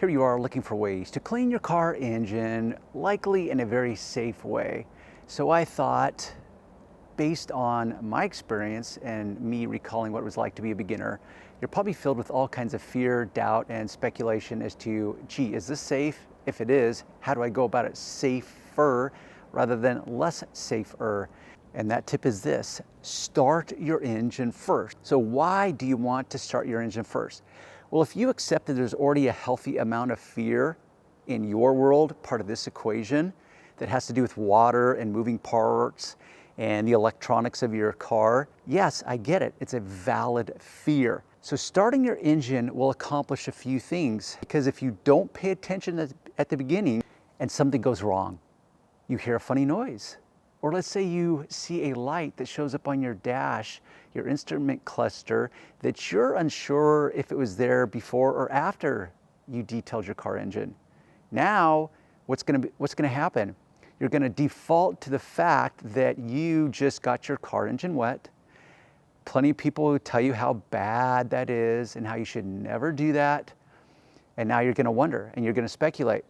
Here you are looking for ways to clean your car engine, likely in a very safe way. So I thought, based on my experience and me recalling what it was like to be a beginner, you're probably filled with all kinds of fear, doubt, and speculation as to, gee, is this safe? If it is, how do I go about it safer rather than less safer? And that tip is this: start your engine first. So why do you want to start your engine first? Well, if you accept that there's already a healthy amount of fear in your world, part of this equation, that has to do with water and moving parts and the electronics of your car, yes, I get it. It's a valid fear. So starting your engine will accomplish a few things, because if you don't pay attention at the beginning and something goes wrong, you hear a funny noise. Or let's say you see a light that shows up on your dash, your instrument cluster, that you're unsure if it was there before or after you detailed your car engine. Now, what's gonna happen? You're gonna default to the fact that you just got your car engine wet. Plenty of people will tell you how bad that is and how you should never do that. And now you're gonna wonder and you're gonna speculate.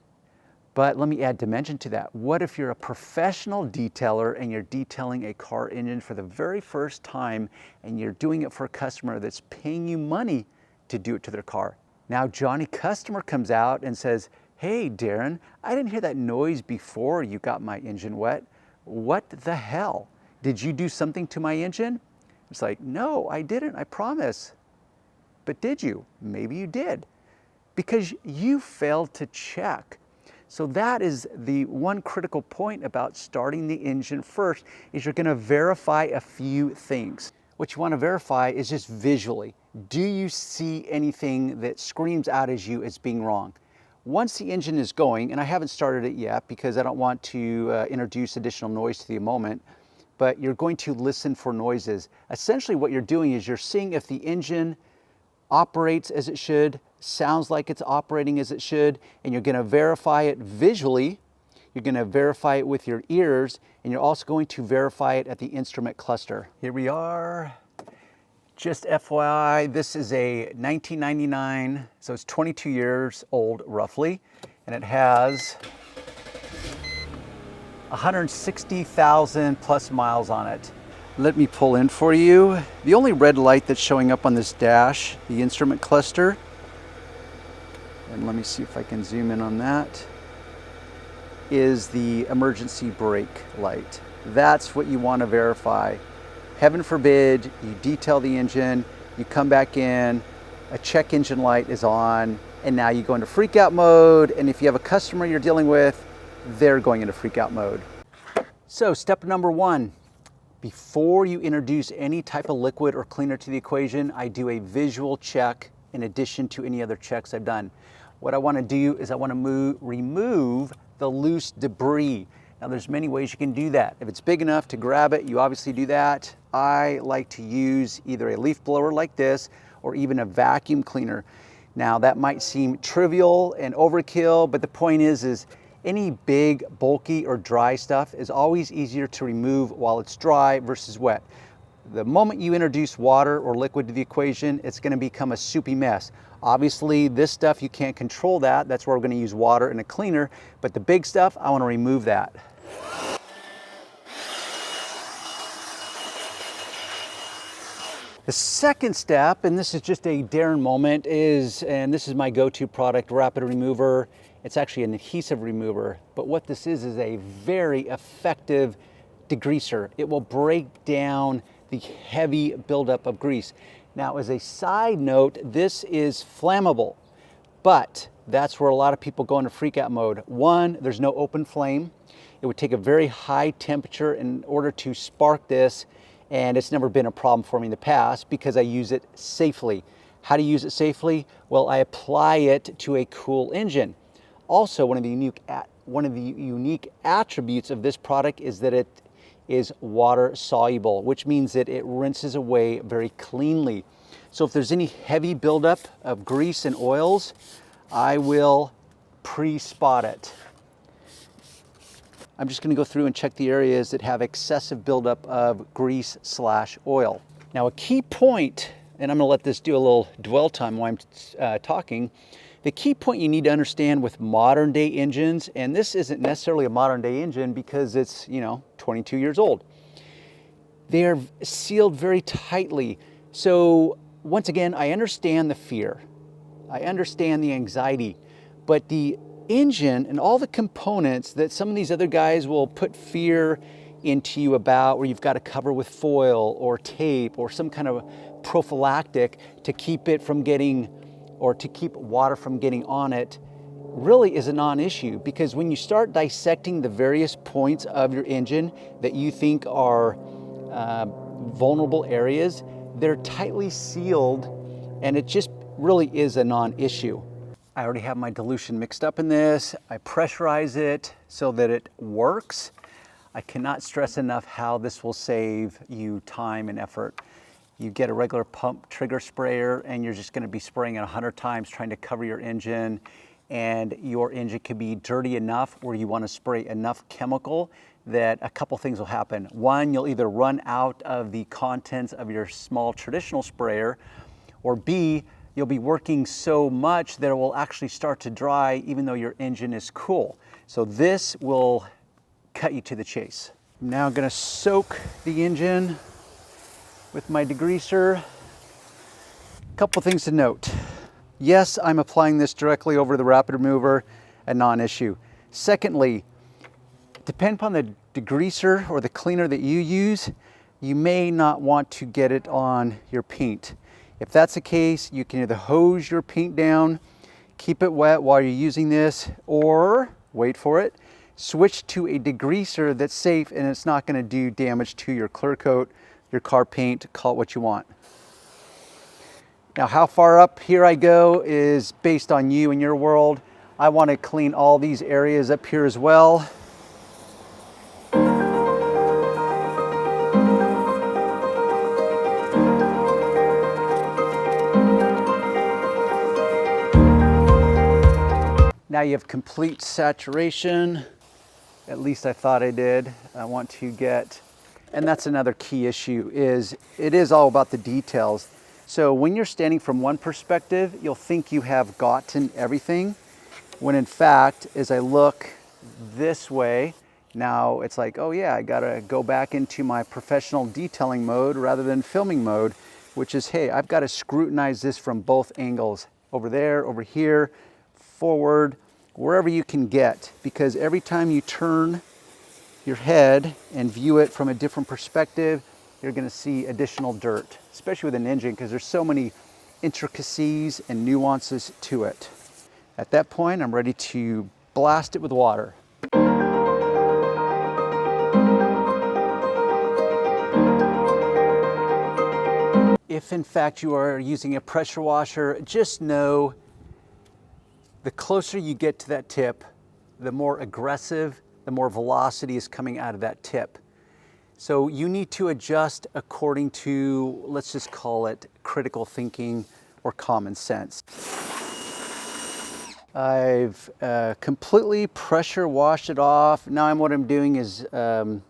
But let me add dimension to that. What if you're a professional detailer and you're detailing a car engine for the very first time and you're doing it for a customer that's paying you money to do it to their car? Now Johnny customer comes out and says, hey Darren, I didn't hear that noise before you got my engine wet. What the hell? Did you do something to my engine? It's like, no, I didn't, I promise. But did you? Maybe you did, because you failed to check. So that is the one critical point about starting the engine first, is you're gonna verify a few things. What you wanna verify is just visually. Do you see anything that screams out at you as being wrong? Once the engine is going, and I haven't started it yet because I don't want to introduce additional noise to the moment, but you're going to listen for noises. Essentially what you're doing is you're seeing if the engine operates as it should, sounds like it's operating as it should, and you're gonna verify it visually, you're gonna verify it with your ears, and you're also going to verify it at the instrument cluster. Here we are. Just FYI, this is a 1999, so it's 22 years old roughly, and it has 160,000 plus miles on it. Let me pull in for you. The only red light that's showing up on this dash, the instrument cluster, and let me see if I can zoom in on that, is the emergency brake light. That's what you want to verify. Heaven forbid you detail the engine, you come back in, a check engine light is on, and now you go into freak out mode, and if you have a customer you're dealing with, they're going into freak out mode. So step number one, before you introduce any type of liquid or cleaner to the equation, I do a visual check in addition to any other checks I've done. What I want to do is I want to remove the loose debris. Now there's many ways you can do that. If it's big enough to grab it, you obviously do that. I like to use either a leaf blower like this or even a vacuum cleaner. Now that might seem trivial and overkill, but the point is any big, bulky, or dry stuff is always easier to remove while it's dry versus wet. The moment you introduce water or liquid to the equation, it's gonna become a soupy mess. Obviously, this stuff, you can't control that. That's where we're gonna use water and a cleaner, but the big stuff, I wanna remove that. The second step, and this is just a Darren moment, and this is my go-to product, Rapid Remover. It's actually an adhesive remover, but what this is a very effective degreaser. It will break down the heavy buildup of grease. Now, as a side note, this is flammable, but that's where a lot of people go into freak out mode. One, there's no open flame. It would take a very high temperature in order to spark this, and it's never been a problem for me in the past because I use it safely. How to use it safely? Well, I apply it to a cool engine. Also, one of the unique attributes of this product is that it is water soluble, which means that it rinses away very cleanly. So if there's any heavy buildup of grease and oils, I will pre-spot it. I'm just going to go through and check the areas that have excessive buildup of grease/oil. Now, a key point, and I'm going to let this do a little dwell time while I'm talking. The key point you need to understand with modern day engines, and this isn't necessarily a modern day engine because it's, 22 years old. They are sealed very tightly. So once again, I understand the fear. I understand the anxiety, but the engine and all the components that some of these other guys will put fear into you about, where you've got to cover with foil or tape or some kind of prophylactic to keep it from getting, or to keep water from getting on it, really is a non-issue. Because when you start dissecting the various points of your engine that you think are vulnerable areas, they're tightly sealed, and it just really is a non-issue. I already have my dilution mixed up in this. I pressurize it so that it works. I cannot stress enough how this will save you time and effort. You get a regular pump trigger sprayer and you're just going to be spraying it 100 times trying to cover your engine, and your engine could be dirty enough where you want to spray enough chemical that a couple things will happen. One, you'll either run out of the contents of your small traditional sprayer, or B, you'll be working so much that it will actually start to dry even though your engine is cool. So this will cut you to the chase. I'm now going to soak the engine with my degreaser. A couple things to note. Yes, I'm applying this directly over the rapid remover, a non-issue. Secondly, depending upon the degreaser or the cleaner that you use, you may not want to get it on your paint. If that's the case, you can either hose your paint down, keep it wet while you're using this, or, wait for it, switch to a degreaser that's safe and it's not going to do damage to your clear coat, your car paint, call it what you want. Now, how far up here I go is based on you and your world. I want to clean all these areas up here as well. Now you have complete saturation. At least I thought I did. I want to get, and that's another key issue, is it is all about the details. So when you're standing from one perspective, you'll think you have gotten everything, when in fact, as I look this way, now it's like, oh yeah, I gotta go back into my professional detailing mode rather than filming mode, which is, hey, I've got to scrutinize this from both angles, over there, over here, forward, wherever you can get, because every time you turn your head and view it from a different perspective, you're going to see additional dirt, especially with an engine, because there's so many intricacies and nuances to it. At that point, I'm ready to blast it with water. If in fact you are using a pressure washer, just know the closer you get to that tip, the more aggressive, the more velocity is coming out of that tip. So you need to adjust according to, let's just call it critical thinking or common sense. I've completely pressure washed it off. Now what I'm doing is an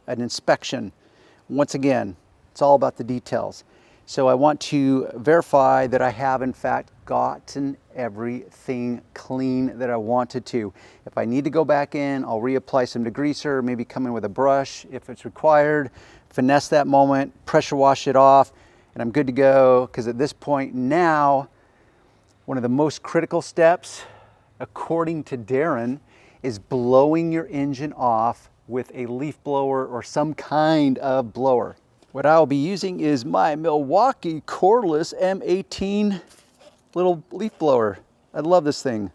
inspection. Once again, it's all about the details. So I want to verify that I have in fact gotten everything clean that I wanted to. If I need to go back in, I'll reapply some degreaser, maybe come in with a brush if it's required, finesse that moment, pressure wash it off, and I'm good to go. Because at this point now, one of the most critical steps, according to Darren, is blowing your engine off with a leaf blower or some kind of blower. What I'll be using is my Milwaukee cordless M18 little leaf blower. I love this thing.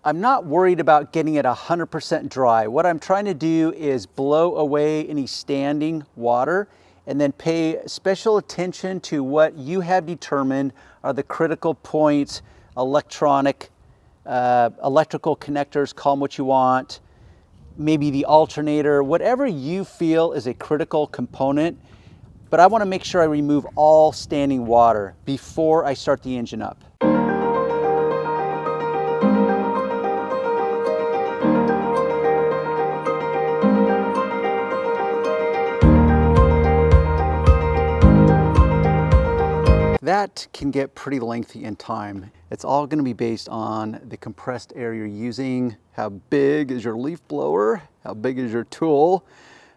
I'm not worried about getting it 100% dry. What I'm trying to do is blow away any standing water and then pay special attention to what you have determined are the critical points, electrical connectors, call them what you want, maybe the alternator, whatever you feel is a critical component. But I want to make sure I remove all standing water before I start the engine up. that can get pretty lengthy in time. It's all going to be based on the compressed air you're using, how big is your leaf blower, how big is your tool,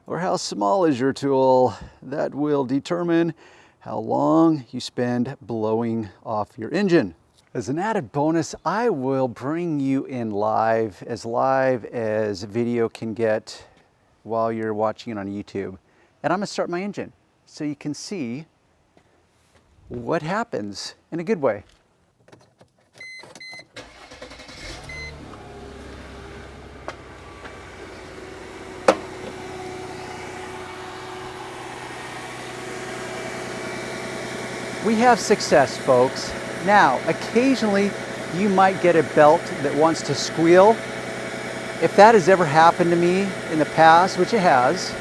or how small is your tool. That will determine how long you spend blowing off your engine. As an added bonus, I will bring you in live as video can get while you're watching it on YouTube. And I'm gonna start my engine so you can see what happens in a good way. We have success, folks. Now, occasionally you might get a belt that wants to squeal. If that has ever happened to me in the past, which it has,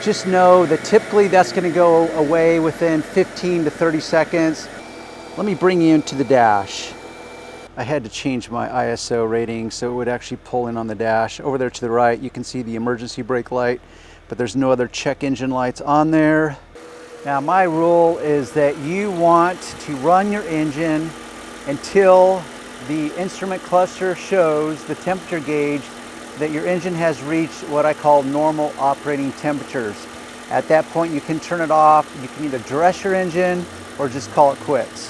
just know that typically that's going to go away within 15 to 30 seconds. Let me bring you into the dash. I had to change my ISO rating so it would actually pull in on the dash. Over there to the right, you can see the emergency brake light, but there's no other check engine lights on there. Now, my rule is that you want to run your engine until the instrument cluster shows the temperature gauge that your engine has reached what I call normal operating temperatures. At that point, you can turn it off. You can either dress your engine or just call it quits.